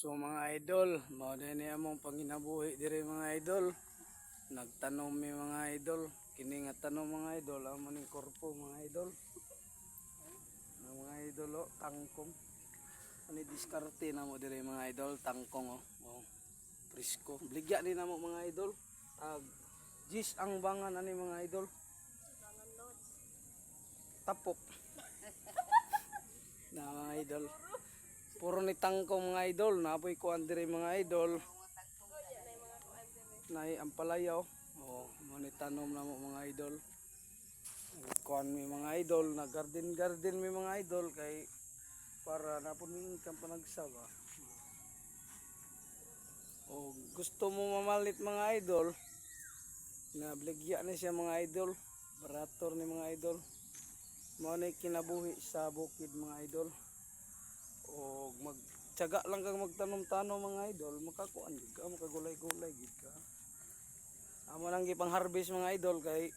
So mga idol, mao din ni among panginabuhi diri mga idol. Nagtanom mi mga idol. Kini nga tanom mga idol, amo ning korpo mga idol. Mga idol tangkong. Ani diskarte na mo diri mga idol, tangkong oh. Presko. Bligya din namo mga idol. Jis ang bangan ani mga idol. Tapok. Na mga idol. Puro ni tangkong mga idol, napoy kuan diri mga idol. Nay ampalayaw. Oh, mo ni tanom na mo mga idol. Kuan mi mga idol, na garden mi mga idol kay para napon mi income panagsawa. O gusto mo mamalit mga idol, na bligya ni siya mga idol, barator ni mga idol. Mao ni kinabuhi sa bukid mga idol. O magtiyaga lang kang magtanom-tanom mga idol, makakuan gid ka, makagulay-gulay gid ka. Amo nang gipang harvest mga idol kay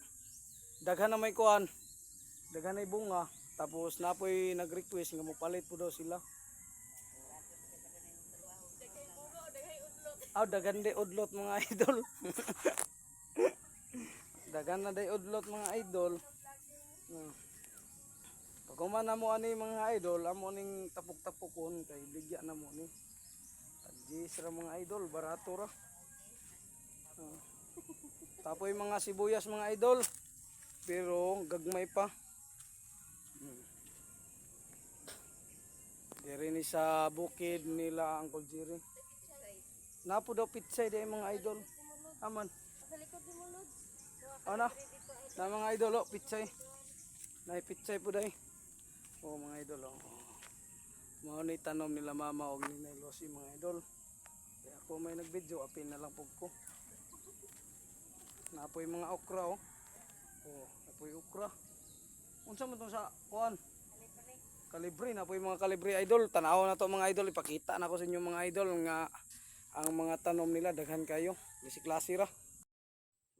daghan na may kuan, daghan ay bunga, tapos napoy nag-request nga mopalit po daw sila. Daghan day udlot mga idol. Daghan na day udlot mga idol. Pagkuman na mo ani mga idol, amo ning tapok-tapokon kay bigya na mo ni. Tagis ra mga idol, barato ra. Tapoy mga sibuyas mga idol, pero gagmay pa. Diri ni sa bukid nila Uncle Jerry. Napo daw pitsay day mga idol. Aman. Ana. Na mga idol pitsay. Nay pitsay po day. Oh mga idol Mao ni tanom nila mama og ni Losi mga idol. Kaya ako may nag-video, apin na lang pug ko. Napoy mga okra napoy okra. Unsa man tong sa kuan? Kalibre, napoy mga kalibre idol. Tanaw na to mga idol, ipakita na ko sa inyo mga idol nga ang mga tanom nila daghan kayo. Basi klase ra.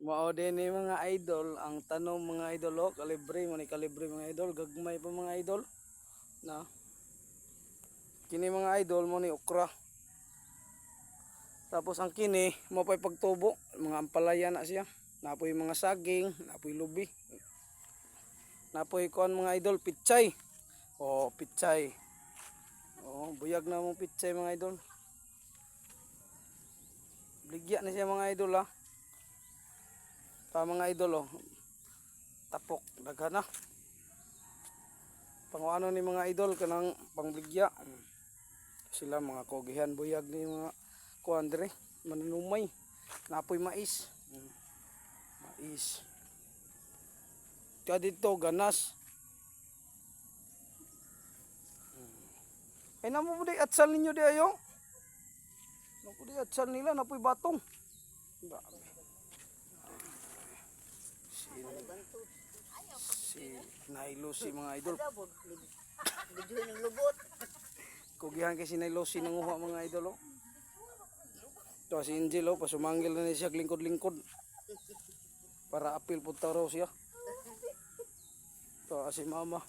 Mao din ni mga idol ang tanom mga idol kalibre man ni kalibre mga idol, gagmay pa mga idol. Na kini mga idol mo ni okra. Tapos ang kini mo pay pagtubo, mga ampalaya na siya. Napoy mga saging, napoy lubi. Napoy kuan mga idol pitsay. Pitsay. Buyag na mo pitsay mga idol. Bligya na siya mga idol mga idol tapok daghan na. Pangano ni mga idol kanang pangbligya. Sila mga kogihan buyag ni mga kuan dire, manunumay. Napoy mais. Mais. Kaya dito ganas. Ay namo di atsal ninyo di ayo. Napo di atsal nila napoy batong. Si Nailosi mga idol. Video ng lubot. Kugihan kay si Nailosi nanguha mga idol To si Angel pasumangil na siya lingkod-lingkod. Para apil pud raw siya. To si mama.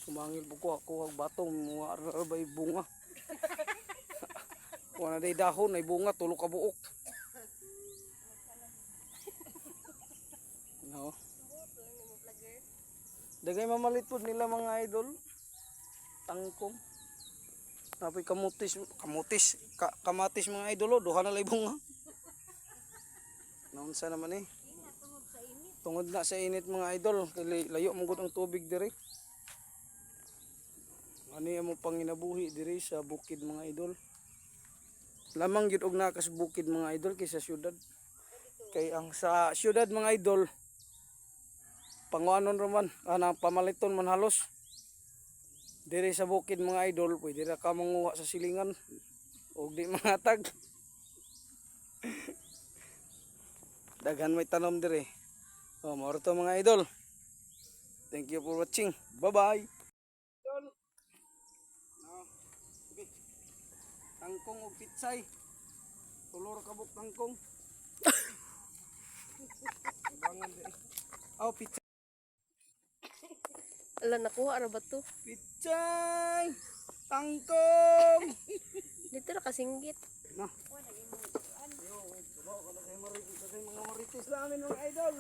Sumangil po ko ang batong mga bay bunga. Wala day dahon ay bunga tulo ka buok. No. Dagay mamalit po nila mga idol. Tangkong. Napoy kamatis mga idol duha na lay bunga. Naunsa naman Tungod na sa init mga idol, layo mo gud ang tubig diri. Ani amo panginabuhi diri sa bukid mga idol. Lamang gyud og nakas bukid mga idol kaysa syudad. Kay ang sa syudad mga idol panguanon raman anang pamaliton man halos. Diri sa bukid mga idol pwede ra ka manguha sa silingan og di mangatag. Daghan may tanom diri. Mao to mga idol. Thank you for watching. Bye-bye. Tangkong og pitsay. Tulor kabuk tangkong. Bangan diri. Pitsay. Ala nakuha ra ba to? Pitsay! Tangkong! Dito ra kasinggit. No. Yo, wait. Sulo ko na kay Marites. Kasi mga Marites namin mga idol.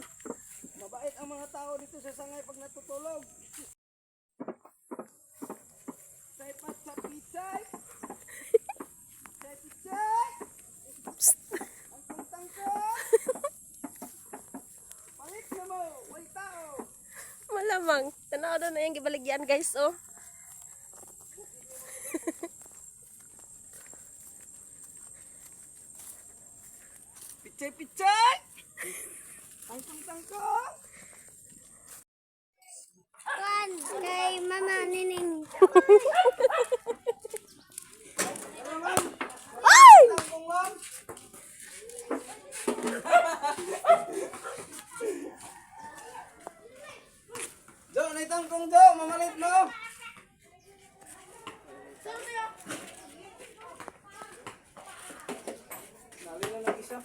Mabait ang mga tao dito sa sangay pag natutulog. Say pat sa pichay. Say pichay. Ang kuntang ko. Palit na mo. Way tao. Malamang. Tanaw doon na yung gibaligyan guys, oh. Pichay pichay. Ang kuntang ko. Kuan kay Mama Nining. Ay! Ang kungwang. Jo, naitang kong Jo, mamalit mo. Dali na nag-isa.